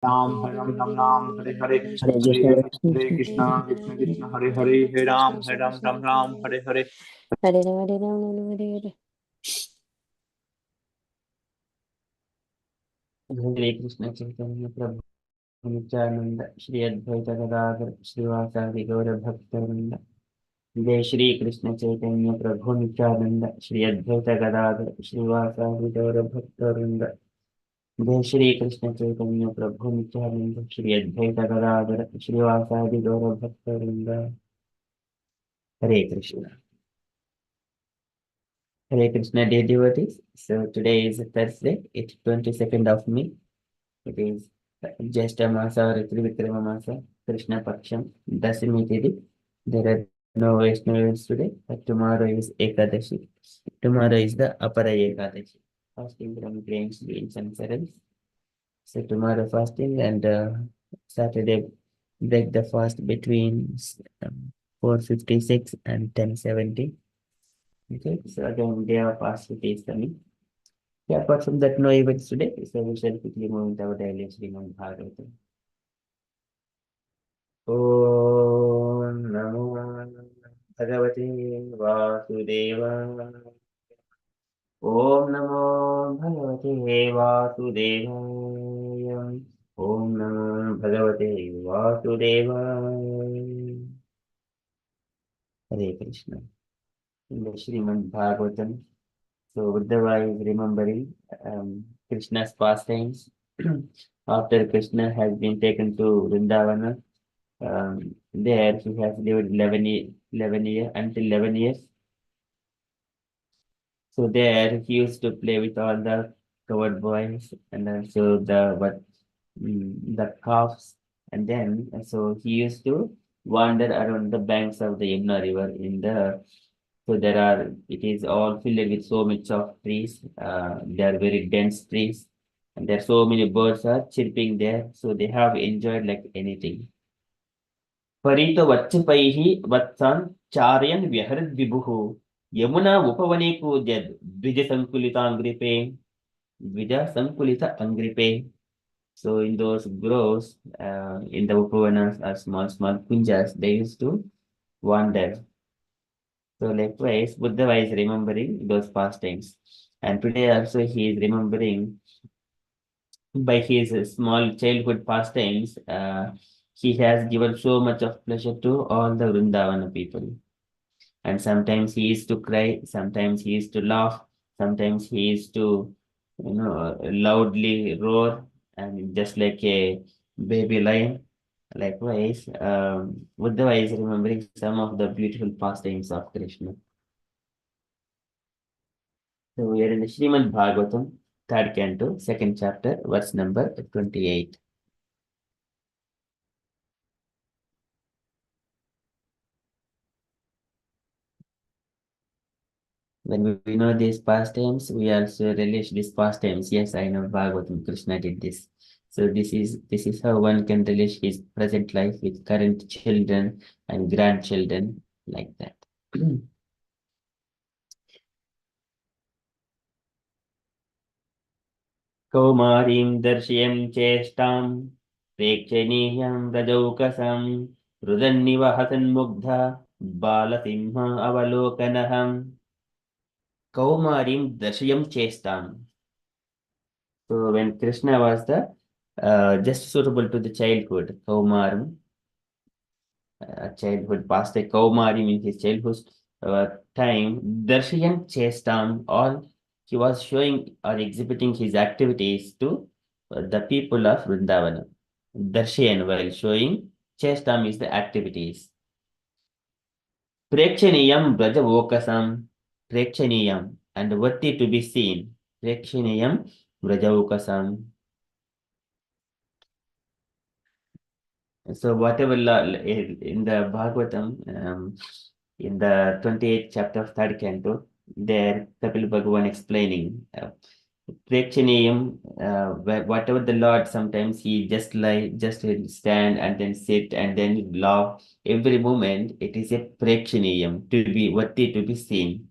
Ram Ram Ram Ram Hare Hare Hare Krishna Krishna Krishna Hare Hare Hare Ram Ram Ram Hare Hare Hare Ram, Hare Ram, Hare Hare. Hare Krishna Chaitanya Prabhu Nityananda Shri Advaita Gadadhar Srivasadi Gaura Bhaktavinda Jai Shri Krishna Chaitanya Prabhu Nityananda Shri Advaita Gadadhar Srivasadi Gaura Bhaktavinda Jai Shri Krishna Chaitanya Prabhu Nityananda Shri Advaita Gadadhar Srivasadi Gaura Bhaktavinda Hare Krishna. Hare Krishna dear devotees. So today is Thursday, it's 22nd of May. It is Jyeshta Masa or Trivikrama Masa, Krishna Paksham, Dasami Tithi. There are no Vaishnavas today, but tomorrow is Ekadashi. Tomorrow is the Apara Ekadashi. Fasting from grains, beans and cereals. So tomorrow fasting and Saturday break the fast between 4:56 and 10:70. Okay, so again day of fast is coming. Yeah, apart from that, no events today, so we shall quickly move into our daily Srimad Bhagavatam. Om Namo Bhagavate Vasudevaya. Om Namo Bhagavate Vasudevaya. Om Namo Bhagavate Vasudevaya. Hare Krishna. In the Srimad Bhagavatam, so Uddhava is remembering Krishna's pastimes. After Krishna has been taken to Vrindavana, there he has lived 11 years until 11 years. So there he used to play with all the covered boys and also the calves, and then so he used to wander around the banks of the Yamuna river in the so there are it is all filled with so much of trees. They are very dense trees, and there are so many birds are chirping there. So they have enjoyed like anything. Parito Vachapaihi Vatsan Charyan Vyahad Vibuhu Yamuna Upavane Pujad Bija Sankulita Angripe Vida Sankulita Angripe. So in those groves, in the Upavanas are small kunjas, they used to wander. So likewise, Buddha is remembering those past times. And today also he is remembering by his small childhood pastimes, he has given so much of pleasure to all the Vrindavana people. And sometimes he used to cry, sometimes he used to laugh, sometimes he used to, loudly roar, and just like a baby lion. Likewise, Uddhava is remembering some of the beautiful pastimes of Krishna. So we are in the Srimad Bhagavatam, third canto, second chapter, verse number 28. When we know these pastimes, we also relish these pastimes. Yes, I know Bhagavatam, Krishna did this. So this is how one can relish his present life with current children and grandchildren like that. Kaumarim darshiyam chestam prekshanihyam rajaukasam rudanniva hasan mugdha balasimha avalokanaham Kaumarim darshiyam chestam. So when Krishna was the just suitable to the childhood, Kaumaram, childhood past a Kaumarim in his childhood time, Darshayan Chestam, all he was showing or exhibiting his activities to the people of Vrindavana. Darshayan while showing, Chestam is the activities. Prekshaniyam Braja Vokasam, Prekshaniyam, and worthy to be seen. Prekshaniyam Braja Vokasam. So whatever in the Bhagavatam, in the 28th chapter of third canto, there Kapil Bhagavan explaining Prekshaniam, whatever the Lord sometimes he just he'll stand and then sit and then laugh. Every moment it is a Prekshaniam to be worthy to be seen.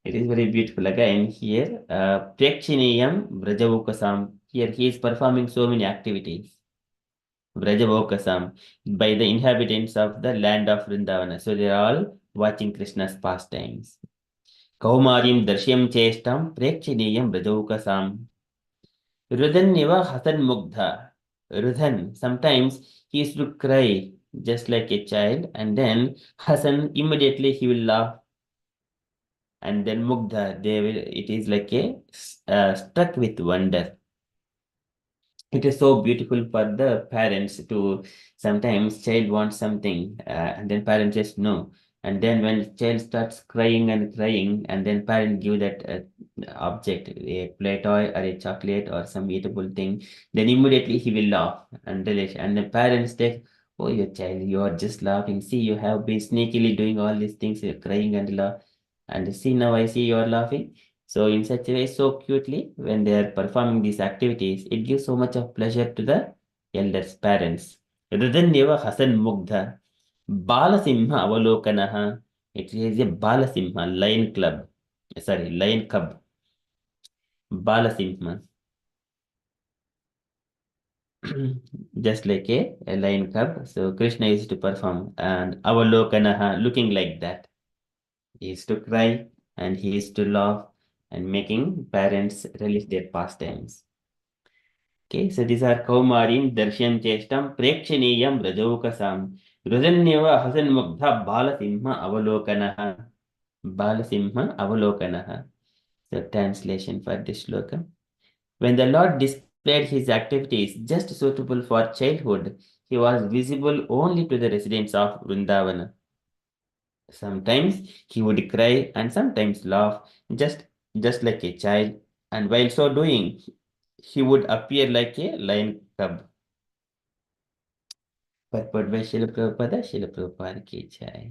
It is very beautiful again here. Prekshaniyam Vrajavukasam. Here he is performing so many activities. Vrajavokasam by the inhabitants of the land of Vrindavana. So they are all watching Krishna's pastimes. Kaumarim darshyam chestam prekshidiyam Vrajavokasam. Rudhaniva Hasan Mugdha. Rudhan, sometimes he used to cry just like a child, and then Hasan immediately he will laugh, and then Mugdha, they will, it is like a struck with wonder. It is so beautiful for the parents to sometimes child wants something and then parents just no, and then when child starts crying and crying and then parent give that object a play toy or a chocolate or some eatable thing, then immediately he will laugh and relish, and the parents take, oh your child, you are just laughing, see you have been sneakily doing all these things, you're crying and laugh, and see now I see you are laughing. So in such a way, so cutely, when they are performing these activities, it gives so much of pleasure to the elders, parents. Ridhanyeva Hasan Mugdha, Balasimha Avalokanaha. It is a Balasimha, lion club. Sorry, lion cub. Balasimha. Just like a lion cub. So Krishna used to perform and Avalokanaha looking like that. He used to cry and he used to laugh and making parents relish their pastimes. Okay, so these are Kaumarim, Darshyam Chestam, Prekshaniyam, Rajaukasam, Rudanyeva, Hasan Mugdha, Balasimha, Avalokanaha. Balasimha, Avalokanaha. So, translation for this shloka. When the Lord displayed his activities just suitable for childhood, he was visible only to the residents of Vrindavana. Sometimes he would cry and sometimes laugh, just like a child, and while so doing, he would appear like a lion cub. Purport by Srila Prabhupada ki jai.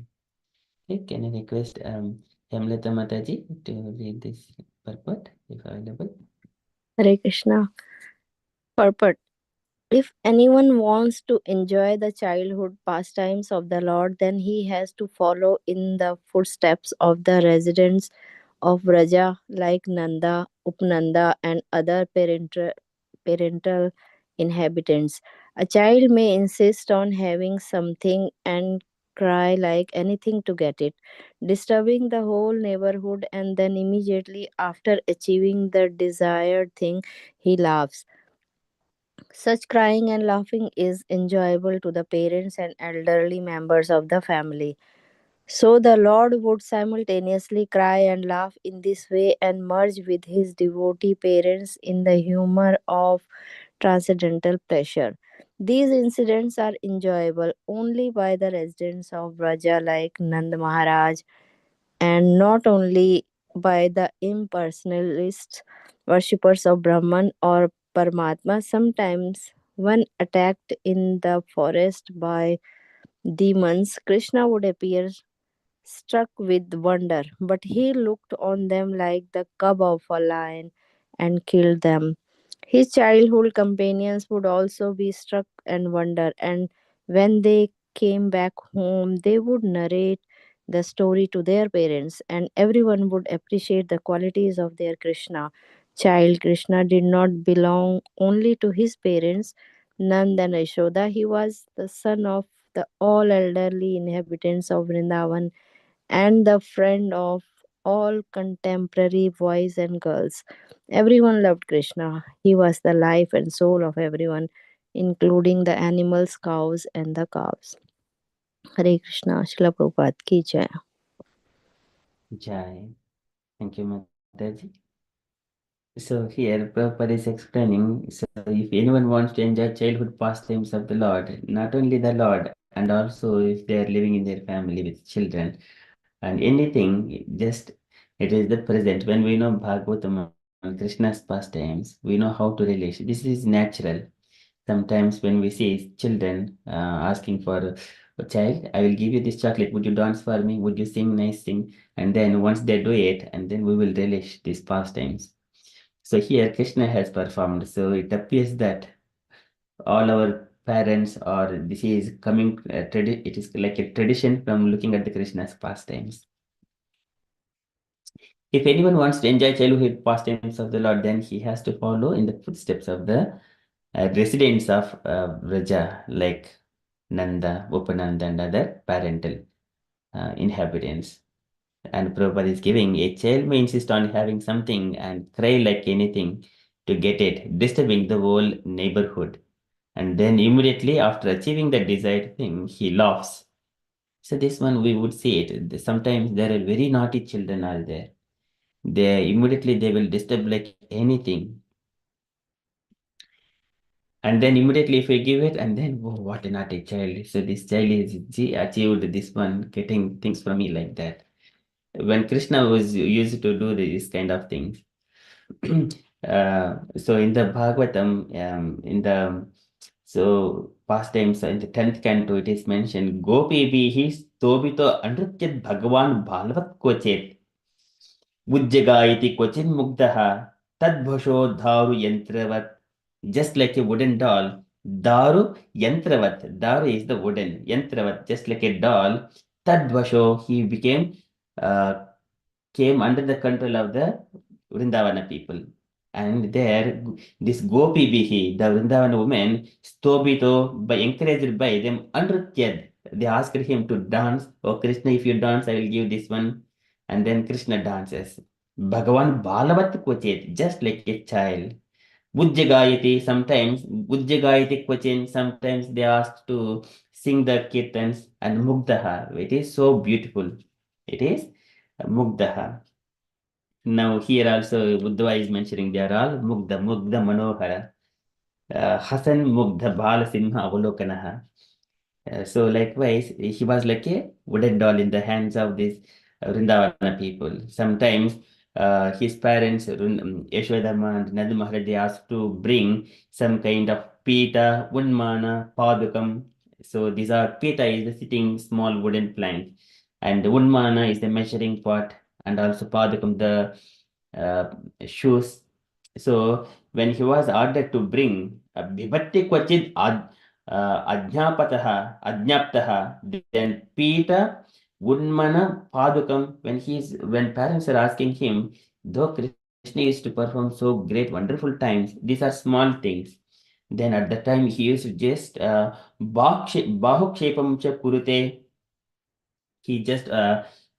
Okay, can I request Hemlata Mataji to read this purport if available? Hare Krishna. Purport. If anyone wants to enjoy the childhood pastimes of the Lord, then he has to follow in the footsteps of the residents of Vraja like Nanda, Upnanda, and other parental inhabitants. A child may insist on having something and cry like anything to get it, disturbing the whole neighborhood, and then immediately after achieving the desired thing, he laughs. Such crying and laughing is enjoyable to the parents and elderly members of the family. So the Lord would simultaneously cry and laugh in this way and merge with his devotee parents in the humor of transcendental pleasure. These incidents are enjoyable only by the residents of Braja like Nand Maharaj, and not only by the impersonalists, worshippers of Brahman or Paramatma. Sometimes, when attacked in the forest by demons, Krishna would appear struck with wonder, but he looked on them like the cub of a lion and killed them. His childhood companions would also be struck and wonder, and when they came back home, they would narrate the story to their parents, and everyone would appreciate the qualities of their Krishna. Child Krishna did not belong only to his parents, Nanda and Yashoda. He was the son of the all elderly inhabitants of Vrindavan and the friend of all contemporary boys and girls. Everyone loved Krishna. He was the life and soul of everyone, including the animals, cows, and the calves. Hare Krishna, Srila Prabhupada ki jai. Jai. Thank you, Mataji. So here Prabhupada is explaining, so if anyone wants to enjoy childhood pastimes of the Lord, not only the Lord, and also if they are living in their family with children and anything, just it is the present. When we know Bhagavatam and Krishna's pastimes, we know how to relate. This is natural. Sometimes when we see children asking for a child, I will give you this chocolate. Would you dance for me? Would you sing nice thing? And then once they do it, and then we will relish these pastimes. So here Krishna has performed. So it appears that all our parents or this is coming, it is like a tradition from looking at the Krishna's pastimes. If anyone wants to enjoy childhood pastimes of the Lord, then he has to follow in the footsteps of the residents of Vraja, like Nanda, Upananda, and other parental inhabitants. And Prabhupada is giving a child may insist on having something and cry like anything to get it, disturbing the whole neighborhood. And then immediately after achieving the desired thing, he laughs. So this one we would see it. Sometimes there are very naughty children are there. They will disturb like anything. And then immediately if we give it, and then oh, what a naughty child. So this child is achieved this one, getting things from me like that. When Krishna was used to do these kind of things. So in the Bhagavatam, in the pastimes in the 10th canto, it is mentioned, Gopi bihi stobito anrutyat Bhagavan bhalavat kvachet Vujjagayati kvachin mugdaha tadbhasho dharu yantravat. Just like a wooden doll, Daru yantravat. Daru is the wooden, yantravat, just like a doll. Tadbhasho, he uh, came under the control of the Vrindavana people. And there, this Gopi Bihi, the Vrindavana women, Stobito, by encouraged by them, Anrutyad, they asked him to dance. Oh, Krishna, if you dance, I will give this one. And then Krishna dances. Bhagavan Balavat Kvachet, just like a child. Bujjagayati Kvachin, sometimes they asked to sing the kirtans and Mugdaha. It is so beautiful. It is Mugdaha. Now here also Uddhava is mentioning they are all Mugdha Manohara, Hasan Mugdha Bala Simha Avalokanaha. So likewise, he was like a wooden doll in the hands of these Vrindavana people. Sometimes his parents, Yashodharma and Nanda Maharaj, they asked to bring some kind of pita, unmana, padukam. So these are pita is the sitting small wooden plank, and the unmana is the measuring pot, and also padukam the uh, shoes. So when he was ordered to bring a bibatti kvachid ajnaptaha, then Peter, Woodmana, Padukam, when parents are asking him, though Krishna used to perform so great, wonderful times, these are small things. Then at the time he used to just bahukshepam cha kurute, he just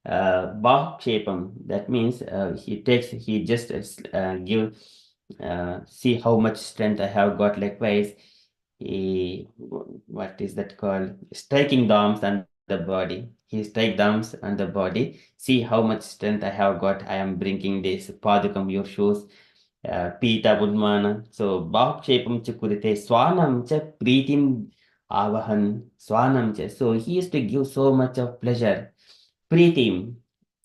bahukshepam, that means he just give see how much strength I have got. Likewise, what is that called? Striking the arms and the body. He strike the arms and the body. See how much strength I have got. I am bringing this padukam, your shoes, pita budmana. So bahukshepam cha kurite swanam cha pritim avahan swanam cha. So he used to give so much of pleasure. Pritim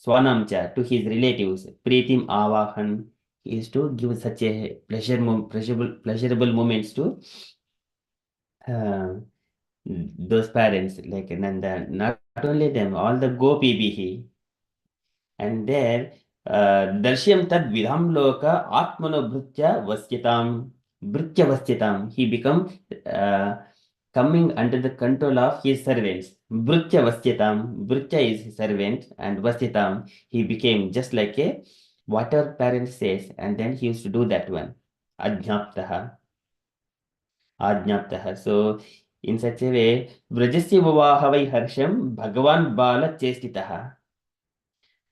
swanam cha to his relatives. Pritim avahan. He used to give such a pleasurable moments to uh, those parents, like Nanda, not only them, all the Gopi Bihi. And there, Darshyam Tad Vidham Loka Atmano Bhrutya Vasyatam. He become coming under the control of his servants. Bhrutya Vasyatam. Bhrutya is his servant, and Vasyatam, he became just like a whatever parent says, and then he used to do that one. Ajnaptaha. Ajnaptaha. So, in such a way, Vrajasya Vahavai Harsham Bhagavan Bala Chestitaha.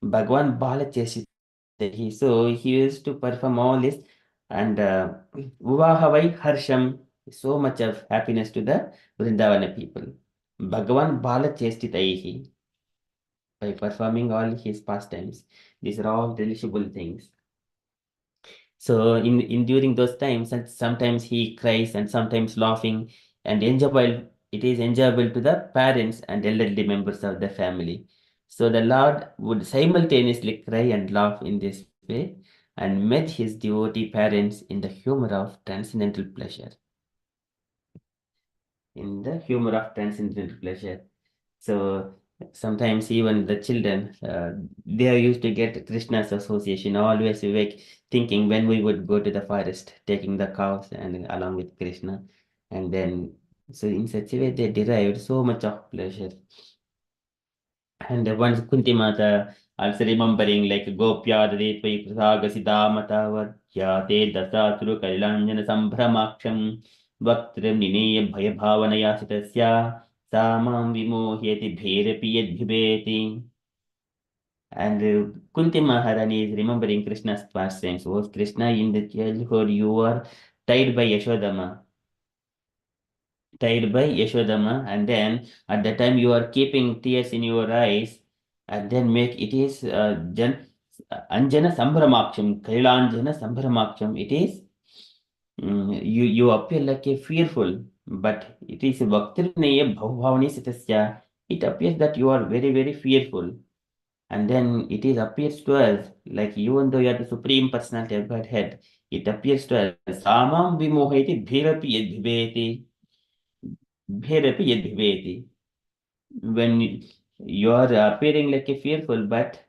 Bhagavan Bala Chestitahi. So, he used to perform all this, and Vahavai Harsham, so much of happiness to the Vrindavana people. Bhagavan Bala Chestitahi, by performing all his pastimes. These are all relishable things. So in during those times, and sometimes he cries and sometimes laughing, and enjoyable. It is enjoyable to the parents and elderly members of the family. So the Lord would simultaneously cry and laugh in this way, and met his devotee parents in the humor of transcendental pleasure. In the humor of transcendental pleasure. So sometimes even the children, they are used to get Krishna's association. Always we were thinking when we would go to the forest, taking the cows and along with Krishna, and then so in such a way they derived so much of pleasure. And once Kunti Mata Also remembering like Gopya Devi Prasagasidamata Yate Dasatru Kailanjana Sambhramaksham Vaktram Nineya Bhayabhavanaya Sitasya Samam Vimohyati Bherapi Yadbhibeti. And Kunti Maharani is remembering Krishna's pastimes. Was Krishna in the childhood you were tied by Yashodama? Tied by Yashodama, and then at that time you are keeping tears in your eyes, and then make it is Anjana Sambhramaksham, Kailanjana Sambhramaksham. It is you appear like a fearful, but it is Vaktrineya Bhavavani Sitasya. It appears that you are very, very fearful. And then it is appears to us like even though you are the supreme personality of Godhead, it appears to us Samam Vimoheti Bhirapi Yadbhiveti. Bhirapi Yadbhiveti. When you are appearing like a fearful, but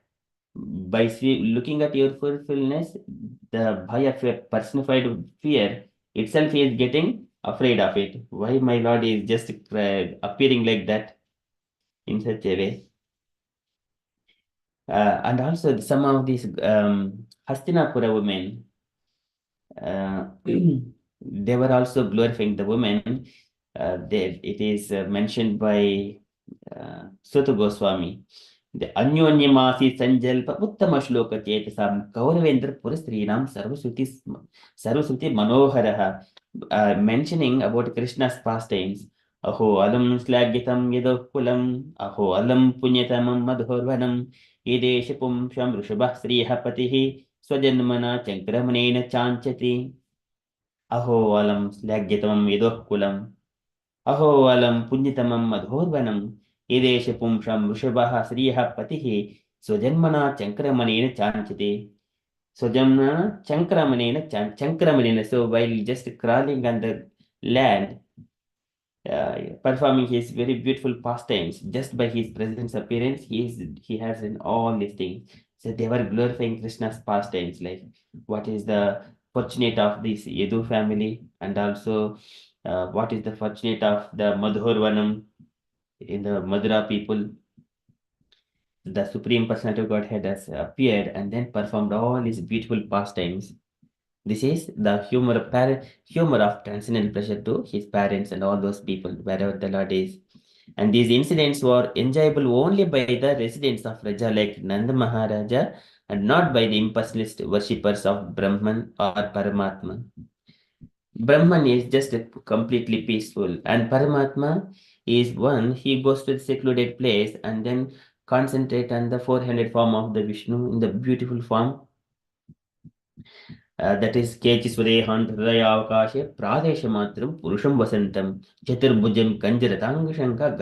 by looking at your fearfulness, the bhaya personified fear itself is getting afraid of it. Why my Lord is just appearing like that in such a way? And also some of these Hastinapura women, they were also glorifying the women. It is mentioned by Suta Goswami. The Anyonyamasi Sanjalpa Uttama Shloka Chetasam Kauravendra Purastrinam Sarvasuti Manoharaha, mentioning about Krishna's pastimes. Aho alam slagyatam yadokulam, aho alam punyatamam madhurvanam, ideshapum sham rishabah srihapatihi, swajanmana chankramanena chanchati. Aho alam slagyatamam yadokulam, aho alam punyatamam madhurvanam, Idesha Pumsham Rushabaha Sriha Patihi Sojanmana Chankramanena Chanchati. Sojamna Chankramanena Chankramanena. So while just crawling on the land, performing his very beautiful pastimes, just by his presence appearance, he has in all these things. So they were glorifying Krishna's pastimes, like what is the fortunate of this Yadu family, and also what is the fortunate of the Madhurvanam in the Madhura people. The Supreme Personality of Godhead has appeared and then performed all his beautiful pastimes. This is the humor of transcendental pleasure to his parents and all those people wherever the Lord is. And these incidents were enjoyable only by the residents of Raja like Nanda Maharaja and not by the impersonalist worshippers of Brahman or Paramatma. Brahman is just completely peaceful, and Paramatma is one, he goes to the secluded place and then concentrate on the 400 form of the Vishnu in the beautiful form. That is Kechisware Hantradayavakashe Pradeshamatram Purusham Vasantam Chaturbhujam Kanjaratangashanka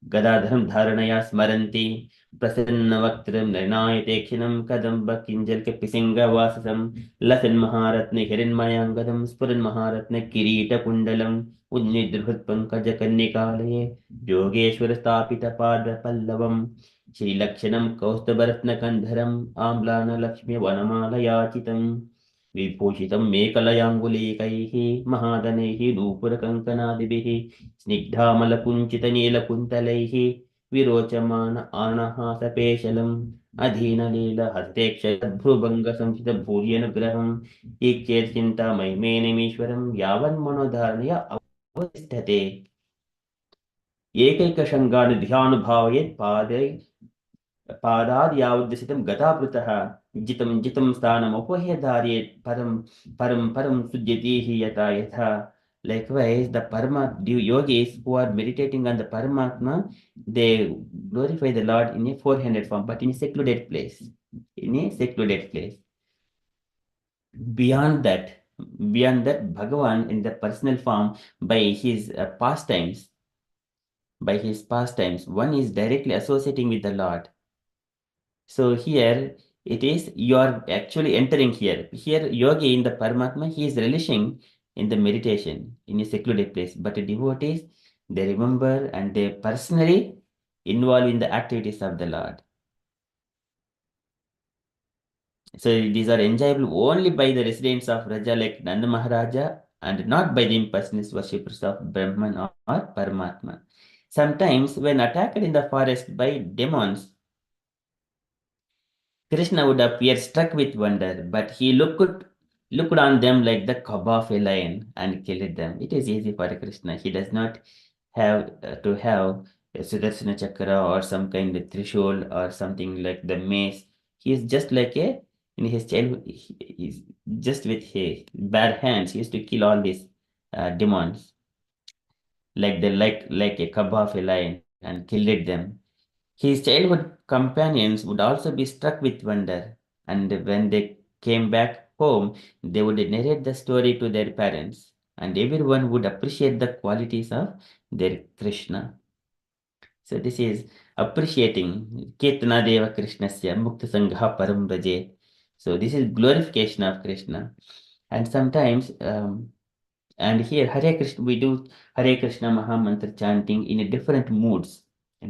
Gadadharam Dharanaya Smaranti Prasannavaktram Nirnayate Kshinam Kadamba Kinjalka Pisinga Vasasam Lasan Maharatne Hiranmayangadam Spuran Maharatne Kirita Kundalam Udnidrhut Pankaja Kannikalaye Yogeshwara Stapita Pada Pallavam Srilakshana Kaustabaratna Kandharam Amlana Lakshmi Vanamalayachitam Vibhushitam Mekalayangulikaihi Mahadanaihi Nupurakankanadibihi Snigdhamalakunchita Nelakuntalaihi Virochamana Anahasa Peshalam Adhina Lila Hasteksha Bhrubanga Samchita Bhuryanugraham Ikchet Maimenimishwaram Yavan Manodharnaya Avastate Ekaikashangan Dhyanubhavayet Padad Yavuddhasitam Gataprutaha Jitam Jitam Sthanam Upahyadharyet Param Sujyatihi Yata Yatha. Likewise, the yogis who are meditating on the Paramatma, they glorify the Lord in a four-handed form, but in a secluded place. In a secluded place. Beyond that, Bhagavan in the personal form by his pastimes, one is directly associating with the Lord. So here it is, you are actually entering here. Here, yogi in the Paramatma, he is relishing in the meditation in a secluded place. But the devotees, they remember and they personally involve in the activities of the Lord. So these are enjoyable only by the residents of Raja like Nanda Maharaja and not by the impersonalist worshippers of Brahman or Paramatma. Sometimes when attacked in the forest by demons, Krishna would appear struck with wonder, but he looked on them like the cub of a lion and killed them. It is easy for Krishna. He does not have to have a Sudarsana Chakra or some kind of Trishul or something like the mace. He is just like in his childhood, he's just with his bare hands. He used to kill all these demons like a cub of a lion and killed them. His childhood companions would also be struck with wonder, and when they came back home, they would narrate the story to their parents, and everyone would appreciate the qualities of their Krishna. So this is appreciating Ketana Deva Krishnasya Mukta Sangha Param Braje. So this is glorification of Krishna. And sometimes and here, Hare Krishna, we do Hare Krishna Maha Mantra chanting in a different moods.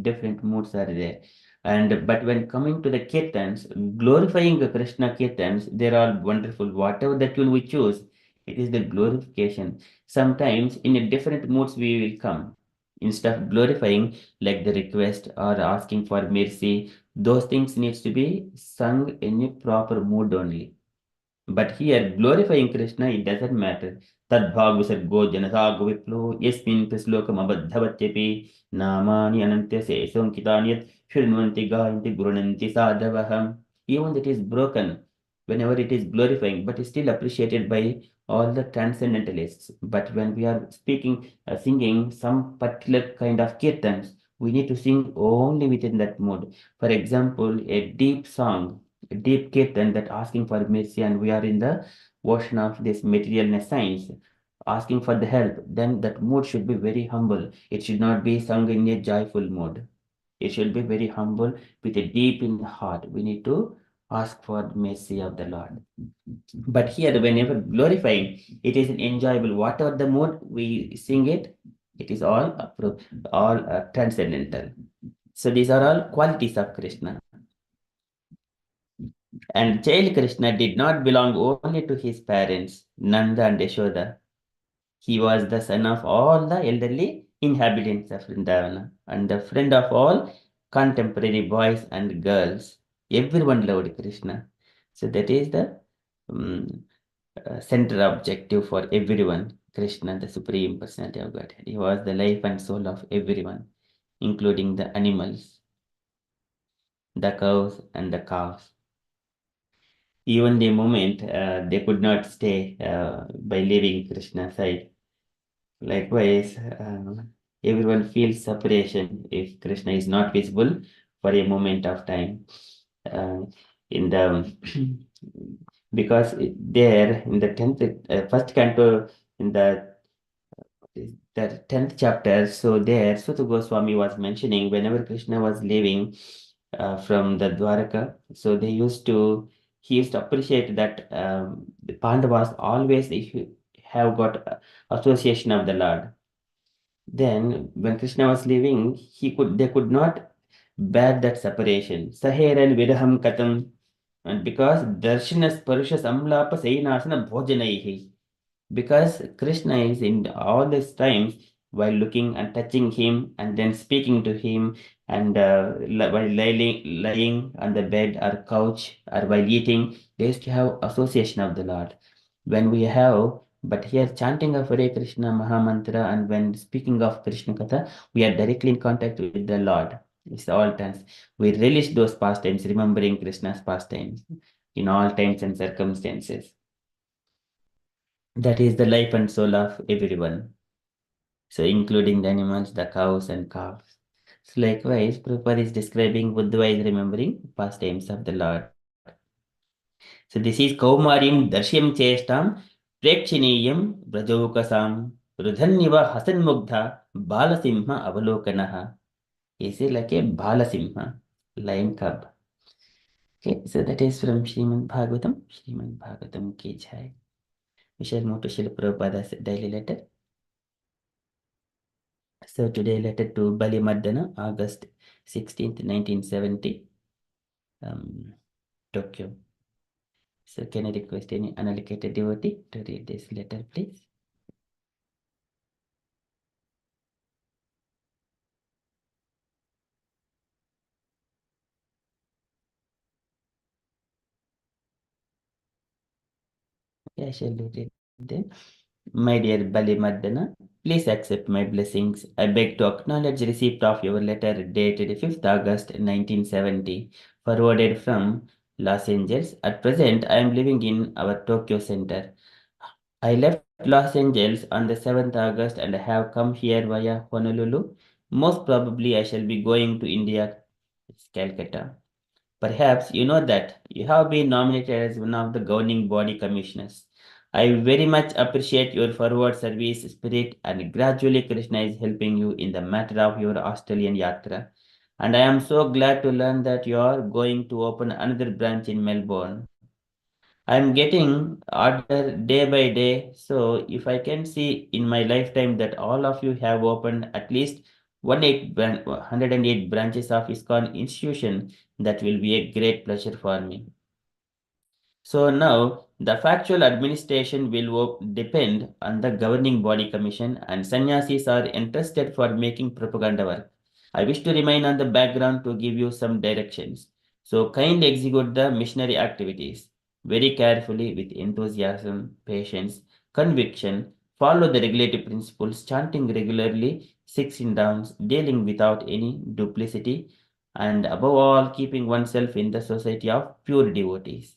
Different moods are there. And but when coming to the kirtans, glorifying the Krishna kirtans, they're all wonderful. Whatever the tune we choose, it is the glorification. Sometimes in a different moods we will come. Instead of glorifying, like the request or asking for mercy, those things needs to be sung in a proper mood only. But here, glorifying Krishna, it doesn't matter. Tadbhag visargo janasag viplo yasmin prislokam abadhavatyapi namani anantya sesam kitanyat shrinvanti gayanti gurunanti sadhavaham. Even that is broken whenever it is glorifying, but is still appreciated by all the transcendentalists. But when we are speaking, singing some particular kind of kirtans, we need to sing only within that mood. For example, a deep song, deep kirtan that asking for mercy, and we are in the ocean of this materialness science asking for the help, then that mood should be very humble. It should not be sung in a joyful mood. It should be very humble with a deep in the heart. We need to ask for mercy of the Lord. But here, whenever glorifying, it is an enjoyable. Whatever the mood we sing it, it is all transcendental. So these are all qualities of Krishna. And child Krishna did not belong only to his parents, Nanda and Yashoda. He was the son of all the elderly inhabitants of Vrindavana and the friend of all contemporary boys and girls. Everyone loved Krishna. So that is the um, central objective for everyone. Krishna, the Supreme Personality of Godhead. He was the life and soul of everyone, including the animals, the cows, and the calves. Even the moment they could not stay by leaving Krishna's side. Likewise, everyone feels separation if Krishna is not visible for a moment of time. Uh, in the because there in the first canto in the 10th chapter, so there Suta Goswami was mentioning whenever Krishna was leaving from the Dwaraka, so he used to appreciate that the Pandavas always have got association of the Lord. Then when Krishna was leaving, they could not bear that separation. Saheran Vidaham Katam, and because Darshanas Parushas Amlapa Sainasana Bhojanaihi, because Krishna is in all these times while looking and touching him and then speaking to him and while lying on the bed or couch or while eating, they used to have association of the Lord. When we have, but here chanting of Hare Krishna Mahamantra and when speaking of Krishna Katha, we are directly in contact with the Lord. It's all times. We relish those pastimes, remembering Krishna's pastimes in all times and circumstances. That is the life and soul of everyone. So including the animals, the cows and calves. So likewise, Prabhupada is describing Buddha is remembering pastimes of the Lord. So this is Kaumarim Darshyam Chestam Prekshiniyam Brajokasam Rudhanniva Hasanmugdha Balasimha Avalokanaha. Is it like a Balasimha, lion cub? Okay, so that is from Srimad Bhagavatam. Srimad Bhagavatam ki jai. We shall move to Srila Prabhupada's daily letter. So today letter to Bali Madana, August 16th, 1970, Tokyo. So can I request any unallocated devotee to read this letter, please? Yeah, I shall read it then. My dear Balimadana, please accept my blessings. I beg to acknowledge receipt of your letter dated 5th August 1970, forwarded from Los Angeles. At present, I am living in our Tokyo center. I left Los Angeles on the 7th August and have come here via Honolulu. Most probably, I shall be going to India, Calcutta. Perhaps you know that you have been nominated as one of the governing body commissioners. I very much appreciate your forward service spirit and gradually Krishna is helping you in the matter of your Australian yatra. And I am so glad to learn that you are going to open another branch in Melbourne. I am getting order day by day, so if I can see in my lifetime that all of you have opened at least 108 branches of ISKCON institution, that will be a great pleasure for me. So now the factual administration will depend on the governing body commission and sannyasis are entrusted for making propaganda work. I wish to remain on the background to give you some directions. So kindly execute the missionary activities very carefully with enthusiasm, patience, conviction, follow the regulative principles, chanting regularly, 16 downs, dealing without any duplicity, and above all, keeping oneself in the society of pure devotees.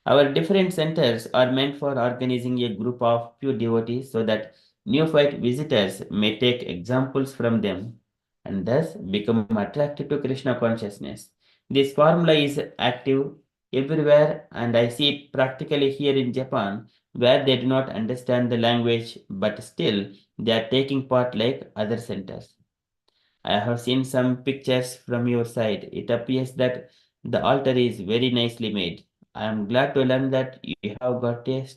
Our different centers are meant for organizing a group of pure devotees so that neophyte visitors may take examples from them and thus become attracted to Krishna consciousness. This formula is active everywhere, and I see it practically here in Japan, where they do not understand the language, but still they are taking part like other centers. I have seen some pictures from your side. It appears that the altar is very nicely made. I am glad to learn that you have got a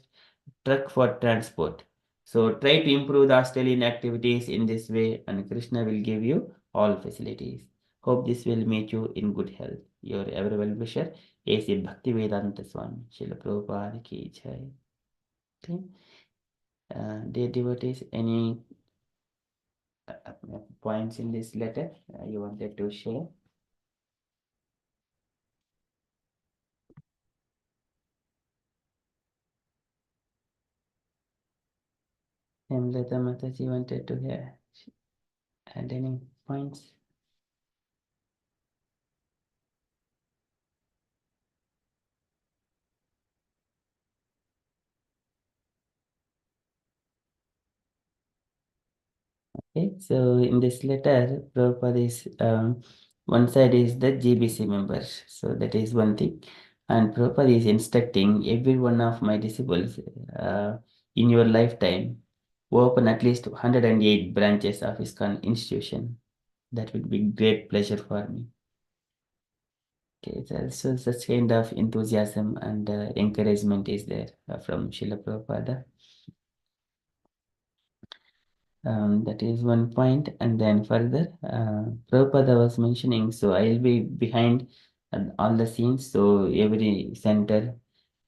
truck for transport. So try to improve the Australian activities in this way, and Krishna will give you all facilities. Hope this will make you in good health. Your ever well wisher, A.C. Bhaktivedanta Swami. Srila Prabhupada ki jai. Okay. Dear devotees, any points in this letter you wanted to share? Hemlata Mataji wanted to add any points? Okay, so in this letter, Prabhupada is one side is the GBC members, so that is one thing, and Prabhupada is instructing every one of my disciples in your lifetime open at least 108 branches of ISKCON institution. That would be great pleasure for me. Okay, so such kind of enthusiasm and encouragement is there from Srila Prabhupada. That is one point. And then further, Prabhupada was mentioning, so I'll be behind all the scenes. So every center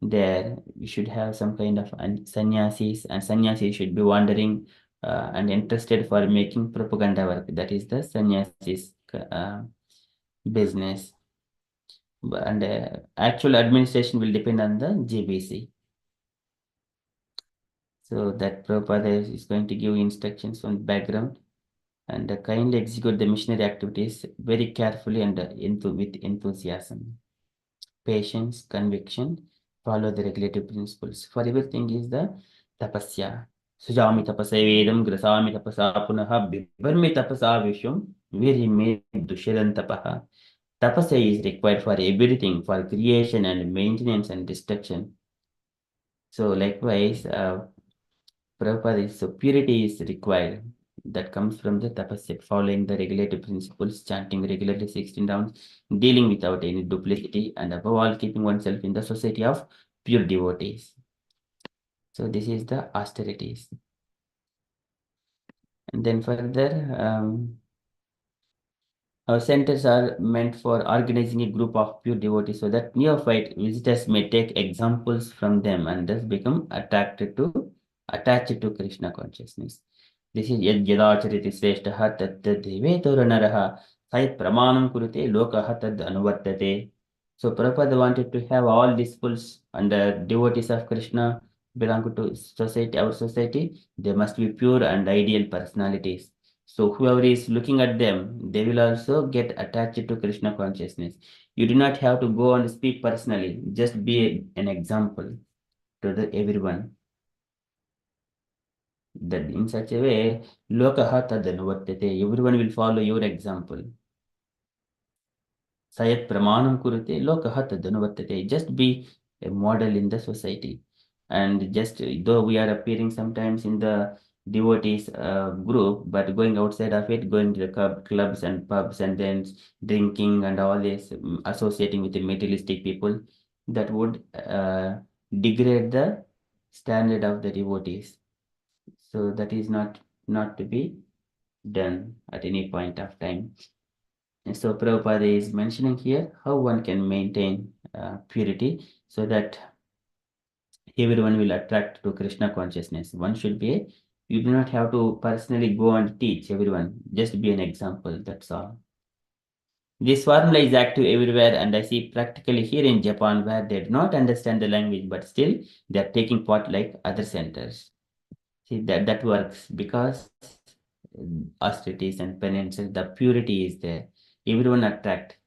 there, we should have some kind of sannyasis, and sannyasis should be wandering and interested for making propaganda work. That is the sannyasis business. And actual administration will depend on the GBC. So that Prabhupada is going to give instructions on background and kindly execute the missionary activities very carefully and with enthusiasm, patience, conviction, follow the regulative principles. For everything is the tapasya. Sujami tapasa vedam grasami tapasa punaha bivarmi tapasa vishwam virime dushiran tapaha. Tapasya is required for everything, for creation and maintenance and destruction. So likewise, Prabhupada is, so purity is required. That comes from the tapasya, following the regulative principles, chanting regularly 16 rounds, dealing without any duplicity, and above all, keeping oneself in the society of pure devotees. So this is the austerities. And then further, our centers are meant for organizing a group of pure devotees so that neophyte visitors may take examples from them and thus become attached to Krishna consciousness. This is yadachariti sreshtaha tat devetora naraha sai pramanam kurute lokaha tad anuvartate. So Prabhupada wanted to have all disciples and devotees of Krishna belong to society, our society. They must be pure and ideal personalities. So whoever is looking at them, they will also get attached to Krishna consciousness. You do not have to go and speak personally. Just be an example to the everyone. That in such a way, lokaha tadanuvartate. Everyone will follow your example. Sayat pramanam kurute lokaha tadanuvartate. Just be a model in the society. And just though we are appearing sometimes in the devotees group, but going outside of it, going to the clubs and pubs and then drinking and all this, associating with the materialistic people, that would degrade the standard of the devotees. So that is not to be done at any point of time. And so Prabhupada is mentioning here how one can maintain purity so that everyone will attract to Krishna consciousness. One should be, you do not have to personally go and teach everyone, just be an example, that's all. This formula is active everywhere, and I see practically here in Japan where they do not understand the language, but still they are taking part like other centers. See that works because austerities and penances, the purity is there. Everyone attract.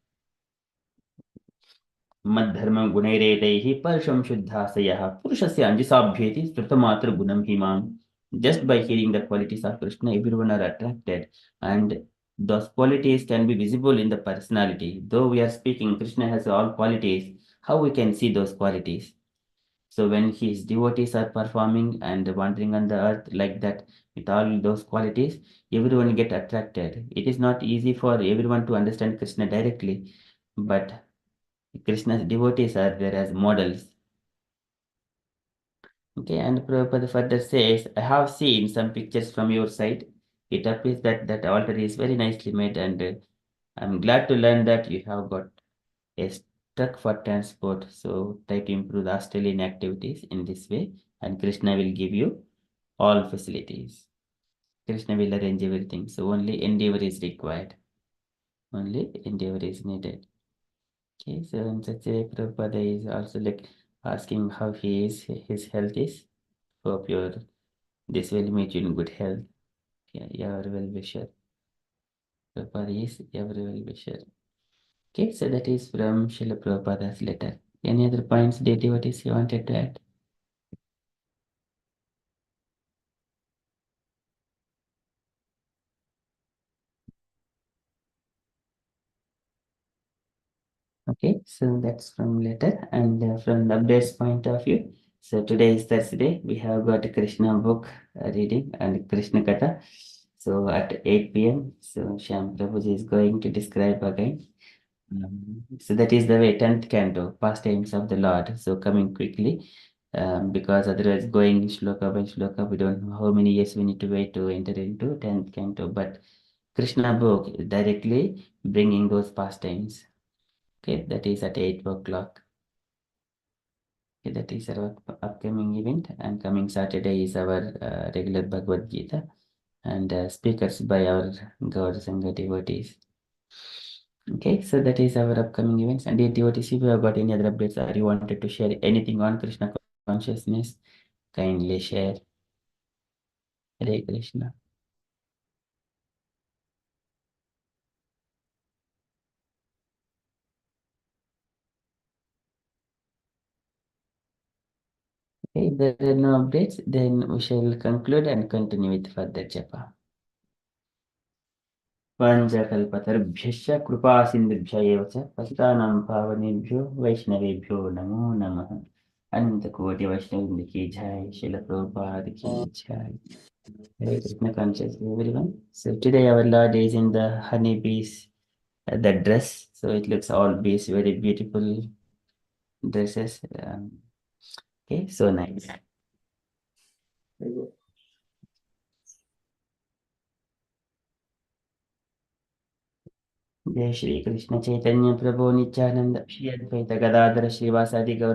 मद्धर्मं गुणैरेतैः परशं शुद्धासयः पुरुषस्य अंजसाभ्येति श्रुतमात्र गुणं हिमाम्. Just by hearing the qualities of Krishna, everyone are attracted, and those qualities can be visible in the personality. Though we are speaking, Krishna has all qualities. How we can see those qualities? So when his devotees are performing and wandering on the earth like that with all those qualities, everyone get attracted. It is not easy for everyone to understand Krishna directly, but Krishna's devotees are there as models. Okay, and Prabhupada further says, I have seen some pictures from your site. It appears that that altar is very nicely made, and I'm glad to learn that you have got a truck for transport. So try to improve the Australian activities in this way, and Krishna will give you all facilities. Krishna will arrange everything. So only endeavor is required. Only endeavor is needed. Okay, so in such a way, Prabhupada is also like asking how his health is. Hope this will meet you in good health. Yeah, your well-wisher. Prabhupada is your well-wisher. Okay, so that is from Srila Prabhupada's letter. Any other points, dear devotees, you wanted to add? Okay, so that's from letter, and from the updates point of view. So today is Thursday. We have got a Krishna book reading and Krishna Katha. So at 8 p.m. So Shyam Prabhuji is going to describe again. So that is the way 10th canto, pastimes of the Lord. So coming quickly, because otherwise going shloka by shloka, we don't know how many years we need to wait to enter into 10th canto. But Krishna book is directly bringing those pastimes. Okay, that is at 8 o'clock. Okay, that is our upcoming event, and coming Saturday is our regular Bhagavad Gita and speakers by our Gaur Sangha devotees. Okay, so that is our upcoming events. And dear devotees, if you have got any other updates or you wanted to share anything on Krishna consciousness, kindly share. Hare Krishna. Okay, if there are no updates, then we shall conclude and continue with further japa. पञ्चकल्पतरुभ्यश्च कृपासिन्धुभ्य एव च पतितानां पावनेभ्यो वैष्णवेभ्यो नमो नमः. अनन्तकोटि वैष्णव की जय. Srila Prabhupada की जय. Hare Krishna conscious everyone. So today our Lord is in the honey bees, the dress. So it looks all bees, very beautiful dresses. Okay, so nice. जय श्री कृष्ण चैतन्य प्रभु नित्यानंद श्री अद्वैत गदाधर श्रीवासादि गौर